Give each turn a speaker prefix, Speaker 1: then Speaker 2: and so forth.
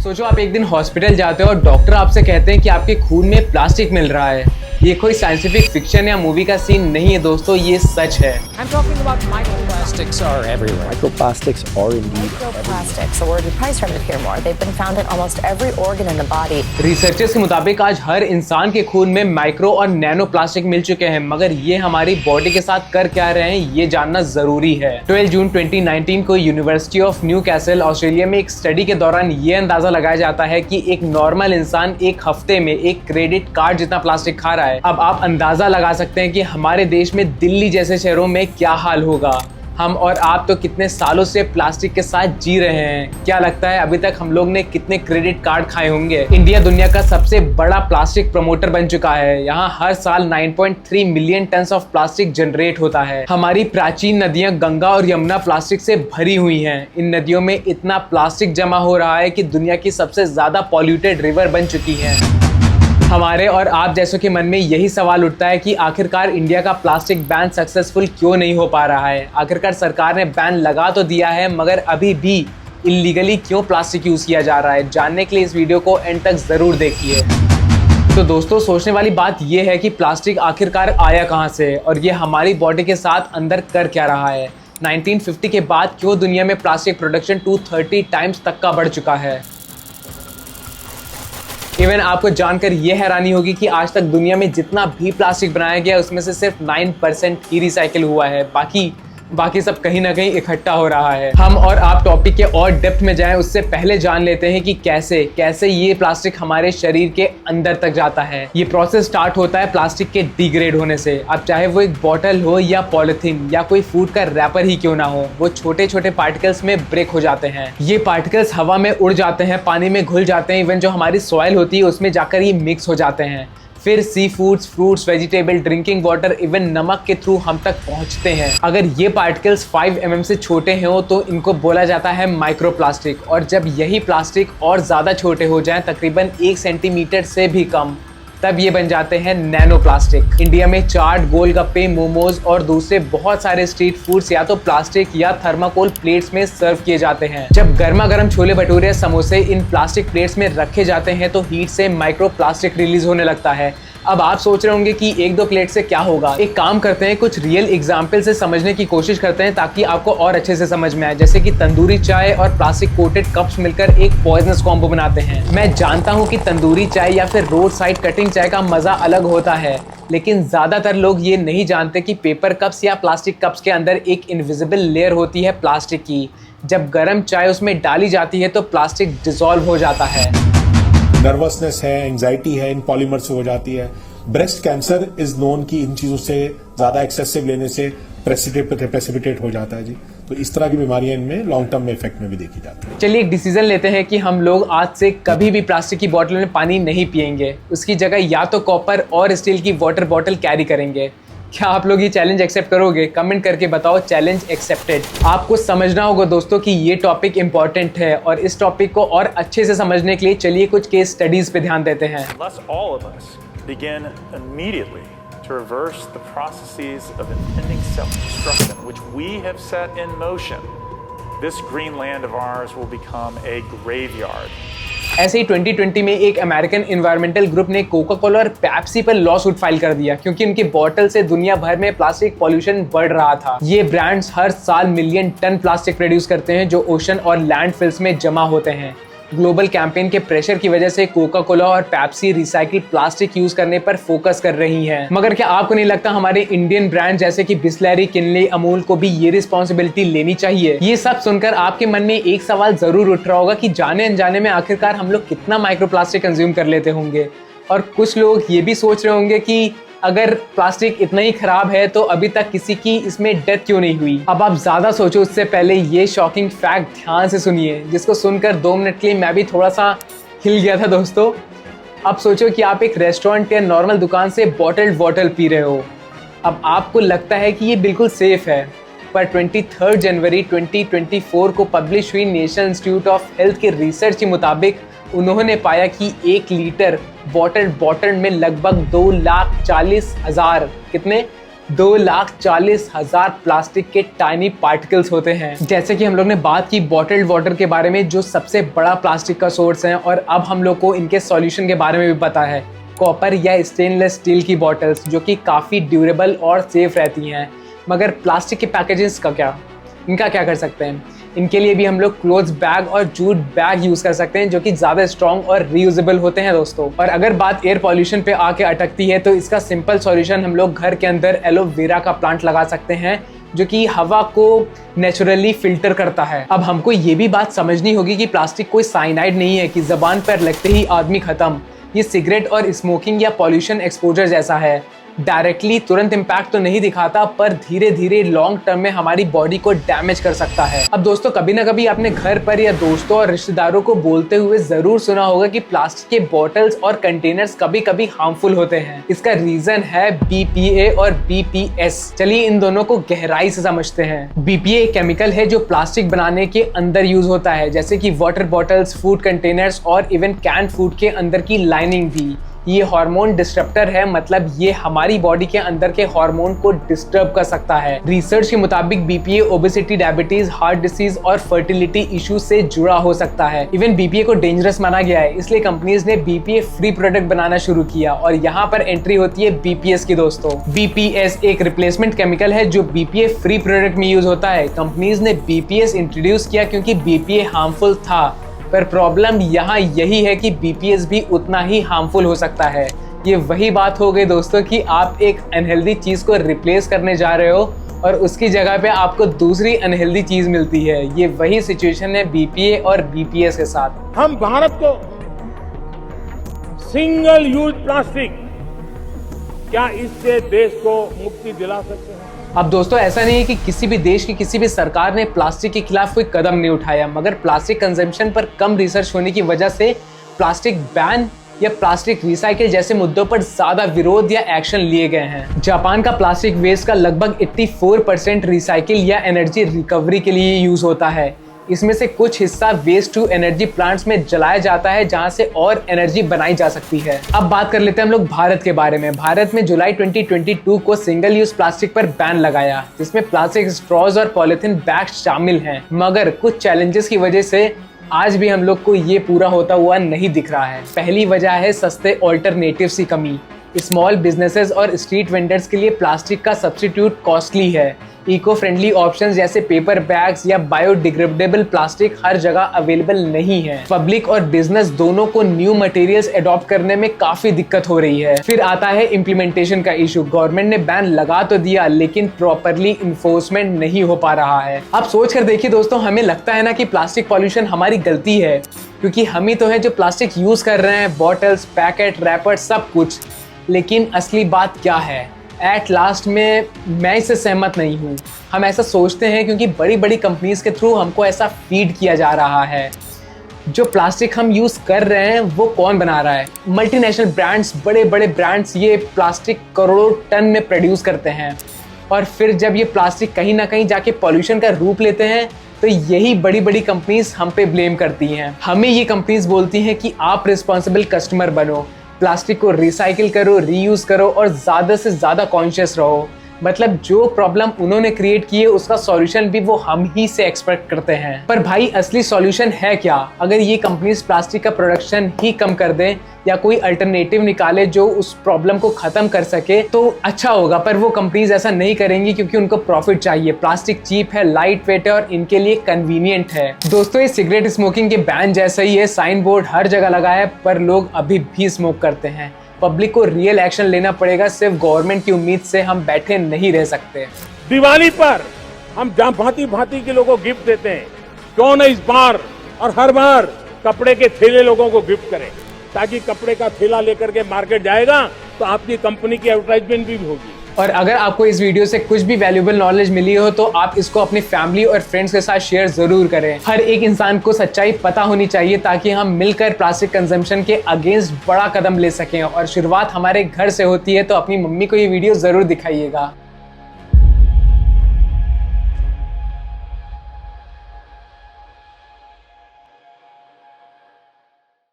Speaker 1: सोचो आप एक दिन हॉस्पिटल जाते हो और डॉक्टर आपसे कहते हैं कि आपके खून में प्लास्टिक मिल रहा है। ये कोई साइंटिफिक फिक्शन या मूवी का सीन नहीं है दोस्तों, ये सच है।
Speaker 2: I'm talking about microplastics are everywhere.
Speaker 3: Microplastics are indeed
Speaker 4: Microplastics, a word you're probably starting to hear more. They've been found in almost every organ in the body.
Speaker 1: Researchers के मुताबिक आज हर इंसान के खून में माइक्रो और नैनो प्लास्टिक मिल चुके हैं, मगर ये हमारी बॉडी के साथ कर क्या रहे हैं ये जानना जरूरी है। 12 जून 2019 को university of new castle Australia में एक स्टडी के दौरान ये अंदाजा लगाया जाता है कि एक नॉर्मल इंसान एक हफ्ते में एक क्रेडिट कार्ड जितना प्लास्टिक खा रहा है। अब आप अंदाजा लगा सकते हैं कि हमारे देश में दिल्ली जैसे शहरों में क्या हाल होगा। हम और आप तो कितने सालों से प्लास्टिक के साथ जी रहे हैं। क्या लगता है अभी तक हम लोग ने कितने क्रेडिट कार्ड खाए होंगे? इंडिया दुनिया का सबसे बड़ा प्लास्टिक प्रमोटर बन चुका है। यहाँ हर साल 9.3 million ton of plastic generate होता है। हमारी प्राचीन नदियां गंगा और यमुना प्लास्टिक से भरी हुई हैं। इन नदियों में इतना प्लास्टिक जमा हो रहा है कि दुनिया की सबसे ज्यादा पॉल्यूटेड रिवर बन चुकी है। हमारे और आप जैसों के मन में यही सवाल उठता है कि आखिरकार इंडिया का प्लास्टिक बैन सक्सेसफुल क्यों नहीं हो पा रहा है। आखिरकार सरकार ने बैन लगा तो दिया है, मगर अभी भी इलीगली क्यों प्लास्टिक यूज किया जा रहा है। जानने के लिए इस वीडियो को एंड तक जरूर देखिए। तो दोस्तों, सोचने वाली बात यह है कि प्लास्टिक आखिरकार आया कहाँ से और ये हमारी बॉडी के साथ अंदर कर क्या रहा है। 1950 के बाद क्यों दुनिया में प्लास्टिक प्रोडक्शन 230 टाइम्स तक का बढ़ चुका है। इवन आपको जानकर यह हैरानी होगी कि आज तक दुनिया में जितना भी प्लास्टिक बनाया गया उसमें से सिर्फ 9% ही रिसाइकिल हुआ है। बाकी सब कहीं ना कहीं इकट्ठा हो रहा है। हम और आप टॉपिक के और डेप्थ में जाएं उससे पहले जान लेते हैं कि कैसे ये प्लास्टिक हमारे शरीर के अंदर तक जाता है। ये प्रोसेस स्टार्ट होता है प्लास्टिक के डिग्रेड होने से। अब चाहे वो एक बॉटल हो या पॉलिथीन या कोई फूड का रैपर ही क्यों ना हो, वो छोटे छोटे पार्टिकल्स में ब्रेक हो जाते हैं। ये पार्टिकल्स हवा में उड़ जाते हैं, पानी में घुल जाते हैं, इवन जो हमारी सॉइल होती है उसमें जाकर ये मिक्स हो जाते हैं। फिर sea foods, fruits, vegetable, drinking water, even नमक के थ्रू हम तक पहुंचते हैं। अगर ये पार्टिकल्स 5 mm से छोटे हैं तो इनको बोला जाता है माइक्रोप्लास्टिक। और जब यही प्लास्टिक और ज़्यादा छोटे हो जाएं, तकरीबन 1 सेंटीमीटर से भी कम, तब ये बन जाते हैं नैनो प्लास्टिक। इंडिया में चाट, गोलगप्पे, मोमोज और दूसरे बहुत सारे स्ट्रीट फूड्स या तो प्लास्टिक या थर्माकोल प्लेट्स में सर्व किए जाते हैं। जब गर्मा गर्म छोले भटूरे, समोसे इन प्लास्टिक प्लेट्स में रखे जाते हैं तो हीट से माइक्रो प्लास्टिक रिलीज होने लगता है। अब आप सोच रहे होंगे कि 1-2 प्लेट से क्या होगा। एक काम करते हैं, कुछ रियल एग्जाम्पल से समझने की कोशिश करते हैं ताकि आपको और अच्छे से समझ में आए। जैसे कि तंदूरी चाय और प्लास्टिक कोटेड कप्स मिलकर एक पॉइजनस कॉम्बो बनाते हैं। मैं जानता हूं कि तंदूरी चाय या फिर रोड साइड कटिंग चाय का मजा अलग होता है, लेकिन ज्यादातर लोग ये नहीं जानते कि पेपर कप्स या प्लास्टिक कप्स के अंदर एक इनविजिबल लेयर होती है प्लास्टिक की। जब गर्म चाय उसमें डाली जाती है तो प्लास्टिक डिसॉल्व हो जाता है।
Speaker 5: नर्वसनेस है, एंजाइटी है, इन पॉलीमर से हो जाती है। ब्रेस्ट कैंसर इज नोन कि इन चीजों से ज्यादा एक्सेसिव लेने से प्रेसिपिटेट हो जाता है जी। तो इस तरह की बीमारियां इनमें लॉन्ग टर्म में इफेक्ट में भी देखी जाती है।
Speaker 1: चलिए एक डिसीजन लेते हैं कि हम लोग आज से कभी भी प्लास्टिक की बोतल में पानी नहीं पिएंगे। उसकी जगह या तो कॉपर और स्टील की वाटर बॉटल कैरी करेंगे। क्या आप लोग ये चैलेंज एक्सेप्ट करोगे? कमेंट करके बताओ। Challenge accepted. आपको समझना होगा दोस्तों कि ये टॉपिक इंपॉर्टेंट है और इस टॉपिक को और अच्छे से समझने के लिए चलिए कुछ केस स्टडीज पे ध्यान देते हैं।
Speaker 6: Unless all of us begin immediately to reverse the processes of impending self-destruction which we have set in motion, this green land of ours will become a graveyard.
Speaker 1: ऐसे ही 2020 में एक अमेरिकन एनवायरमेंटल ग्रुप ने Coca Cola और Pepsi पर law suit file कर दिया क्योंकि उनकी बोतल से दुनिया भर में प्लास्टिक पॉल्यूशन बढ़ रहा था। ये ब्रांड्स हर साल मिलियन टन प्लास्टिक प्रोड्यूस करते हैं जो ओशन और लैंडफिल्स में जमा होते हैं। ग्लोबल कैंपेन के प्रेशर की वजह से कोका कोला और पेप्सी रिसाइकिल प्लास्टिक यूज करने पर फोकस कर रही हैं। मगर क्या आपको नहीं लगता हमारे इंडियन ब्रांड जैसे कि बिस्लरी, किनले, अमूल को भी ये रिस्पॉन्सिबिलिटी लेनी चाहिए? ये सब सुनकर आपके मन में एक सवाल जरूर उठ रहा होगा कि जाने अनजाने में आखिरकार हम लोग कितना माइक्रो प्लास्टिक कंज्यूम कर लेते होंगे। और कुछ लोग ये भी सोच रहे होंगे कि अगर प्लास्टिक इतना ही खराब है तो अभी तक किसी की इसमें डेथ क्यों नहीं हुई। अब आप ज्यादा सोचो उससे पहले ये शॉकिंग फैक्ट ध्यान से सुनिए, जिसको सुनकर 2 मिनट के लिए मैं भी थोड़ा सा हिल गया था दोस्तों। अब सोचो कि आप एक रेस्टोरेंट या नॉर्मल दुकान से बॉटल्ड वाटर पी रहे हो। अब आपको लगता है कि ये बिल्कुल सेफ है, पर 23 जनवरी 2024 को पब्लिश हुई नेशनल इंस्टीट्यूट ऑफ हेल्थ के रिसर्च के मुताबिक उन्होंने पाया कि 1 लीटर बॉटल में लगभग 2,40,000 कितने 2,40,000 प्लास्टिक के टाइनी पार्टिकल्स होते हैं। जैसे कि हम लोग ने बात की बॉटल्ड वाटर के बारे में, जो सबसे बड़ा प्लास्टिक का सोर्स है, और अब हम लोग को इनके सॉल्यूशन के बारे में भी पता है। कॉपर या स्टेनलेस स्टील की बॉटल्स जो कि काफ़ी ड्यूरेबल और सेफ रहती हैं। मगर प्लास्टिक के पैकेजेस का क्या, इनका क्या कर सकते हैं? इनके लिए भी हम लोग क्लोथ्स बैग और जूट बैग यूज़ कर सकते हैं, जो कि ज़्यादा स्ट्रॉन्ग और रीयूजेबल होते हैं दोस्तों। और अगर बात एयर पॉल्यूशन पे आके अटकती है तो इसका सिंपल सॉल्यूशन हम लोग घर के अंदर एलोवेरा का प्लांट लगा सकते हैं, जो कि हवा को नेचुरली फिल्टर करता है। अब हमको ये भी बात समझनी होगी कि प्लास्टिक कोई साइनाइड नहीं है कि ज़बान पर लगते ही आदमी ख़त्म। ये सिगरेट और स्मोकिंग या पॉल्यूशन एक्सपोजर जैसा है। डायरेक्टली तुरंत इम्पैक्ट तो नहीं दिखाता, पर धीरे धीरे लॉन्ग टर्म में हमारी बॉडी को डैमेज कर सकता है। अब दोस्तों, कभी ना कभी आपने घर पर या दोस्तों और रिश्तेदारों को बोलते हुए जरूर सुना होगा कि प्लास्टिक के बॉटल्स और कंटेनर्स कभी कभी हार्मफुल होते हैं। इसका रीजन है BPA और BPS। चलिए इन दोनों को गहराई से समझते हैं। BPA एक केमिकल है जो प्लास्टिक बनाने के अंदर यूज होता है, जैसे कि वाटर बॉटल्स, फूड कंटेनर्स और इवन कैन फूड के अंदर की लाइनिंग भी। ये हार्मोन डिस्ट्रप्टर है, मतलब ये हमारी बॉडी के अंदर के हार्मोन को डिस्टर्ब कर सकता है। रिसर्च के मुताबिक BPA obesity, diabetes, heart disease और फर्टिलिटी इश्यूज से जुड़ा हो सकता है। इवन BPA को डेंजरस माना गया है, इसलिए कंपनीज ने BPA फ्री प्रोडक्ट बनाना शुरू किया और यहाँ पर एंट्री होती है BPS की दोस्तों। BPS एक रिप्लेसमेंट केमिकल है जो BPA फ्री प्रोडक्ट में यूज होता है। कंपनीज ने BPS इंट्रोड्यूस किया क्योंकि BPA हार्मफुल था, पर प्रॉब्लम यहाँ यही है कि BPS भी उतना ही हार्मफुल हो सकता है। ये वही बात हो गई दोस्तों कि आप एक अनहेल्दी चीज़ को रिप्लेस करने जा रहे हो और उसकी जगह पे आपको दूसरी अनहेल्दी चीज़ मिलती है। ये वही सिचुएशन है BPA और BPS के साथ।
Speaker 7: हम भारत को सिंगल यूज प्लास्टिक, क्या इससे देश को मुक्ति दिला सकते हैं?
Speaker 1: अब दोस्तों, ऐसा नहीं है कि किसी भी देश की किसी भी सरकार ने प्लास्टिक के खिलाफ कोई कदम नहीं उठाया, मगर प्लास्टिक कंजम्पशन पर कम रिसर्च होने की वजह से प्लास्टिक बैन या प्लास्टिक रिसाइकिल जैसे मुद्दों पर ज्यादा विरोध या एक्शन लिए गए हैं। जापान का प्लास्टिक वेस्ट का लगभग 84% रिसाइकिल या एनर्जी रिकवरी के लिए यूज होता है। इसमें से कुछ हिस्सा वेस्ट टू एनर्जी प्लांट्स में जलाया जाता है, जहां से और एनर्जी बनाई जा सकती है। अब बात कर लेते हैं हम लोग भारत के बारे में। भारत में जुलाई 2022 को सिंगल यूज प्लास्टिक पर बैन लगाया, जिसमें प्लास्टिक स्ट्रॉज और पॉलिथीन बैग्स शामिल हैं। मगर कुछ चैलेंजेस की वजह से आज भी हम लोग को ये पूरा होता हुआ नहीं दिख रहा है। पहली वजह है सस्ते ऑल्टरनेटिव्स की कमी। स्मॉल बिजनेसेस और स्ट्रीट वेंडर्स के लिए प्लास्टिक का सब्स्टिट्यूट कॉस्टली है। इको फ्रेंडली ऑप्शंस जैसे पेपर बैग्स या बायोडिग्रेडेबल प्लास्टिक हर जगह अवेलेबल नहीं है। पब्लिक और बिजनेस दोनों को न्यू मटेरियल्स अडॉप्ट करने में काफी दिक्कत हो रही है। फिर आता है इम्प्लीमेंटेशन का इशू। गवर्नमेंट ने बैन लगा तो दिया, लेकिन प्रॉपरली इन्फोर्समेंट नहीं हो पा रहा है। अब सोच कर देखिए दोस्तों, हमें लगता है ना कि प्लास्टिक पॉल्यूशन हमारी गलती है, क्योंकि हम ही तो है जो प्लास्टिक यूज कर रहे हैं, बॉटल्स, पैकेट, रैपर, सब कुछ। लेकिन असली बात क्या है? एट लास्ट में मैं इससे सहमत नहीं हूँ। हम ऐसा सोचते हैं क्योंकि बड़ी बड़ी कंपनीज के थ्रू हमको ऐसा फीड किया जा रहा है। जो प्लास्टिक हम यूज़ कर रहे हैं वो कौन बना रहा है? मल्टीनेशनल ब्रांड्स, बड़े बड़े ब्रांड्स ये प्लास्टिक करोड़ों टन में प्रोड्यूस करते हैं, और फिर जब ये प्लास्टिक कहीं ना कहीं जाके पॉल्यूशन का रूप लेते हैं तो यही बड़ी बड़ी कंपनीज हम पे ब्लेम करती हैं। हमें ये कंपनीज बोलती हैं कि आप रिस्पॉन्सिबल कस्टमर बनो, प्लास्टिक को रिसाइकिल करो, रीयूज करो और ज़्यादा से ज़्यादा कॉन्शियस रहो। मतलब जो प्रॉब्लम उन्होंने क्रिएट की है उसका सॉल्यूशन भी वो हम ही से एक्सपेक्ट करते हैं। पर भाई असली सॉल्यूशन है क्या? अगर ये कंपनीज प्लास्टिक का प्रोडक्शन ही कम कर दें या कोई अल्टरनेटिव निकाले जो उस प्रॉब्लम को खत्म कर सके तो अच्छा होगा, पर वो कंपनीज ऐसा नहीं करेंगी क्योंकि उनको प्रॉफिट चाहिए। प्लास्टिक चीप है, लाइट वेट है और इनके लिए कन्वीनियंट है। दोस्तों, ये सिगरेट स्मोकिंग के बैन जैसा ही है। साइन बोर्ड हर जगह लगा है पर लोग अभी भी स्मोक करते हैं। पब्लिक को रियल एक्शन लेना पड़ेगा, सिर्फ गवर्नमेंट की उम्मीद से हम बैठे नहीं रह सकते।
Speaker 7: दिवाली पर हम जहाँ भांति भांति के लोगों को गिफ्ट देते हैं, क्यों न इस बार और हर बार कपड़े के थैले लोगों को गिफ्ट करें, ताकि कपड़े का थैला लेकर के मार्केट जाएगा तो आपकी कंपनी की एडवर्टाइजमेंट भी होगी।
Speaker 1: और अगर आपको इस वीडियो से कुछ भी वैल्यूएबल नॉलेज मिली हो तो आप इसको अपनी फैमिली और फ्रेंड्स के साथ शेयर जरूर करें। हर एक इंसान को सच्चाई पता होनी चाहिए ताकि हम मिलकर प्लास्टिक कंजम्पशन के अगेंस्ट बड़ा कदम ले सकें। और शुरुआत हमारे घर से होती है, तो अपनी मम्मी को ये वीडियो जरूर दिखाइएगा।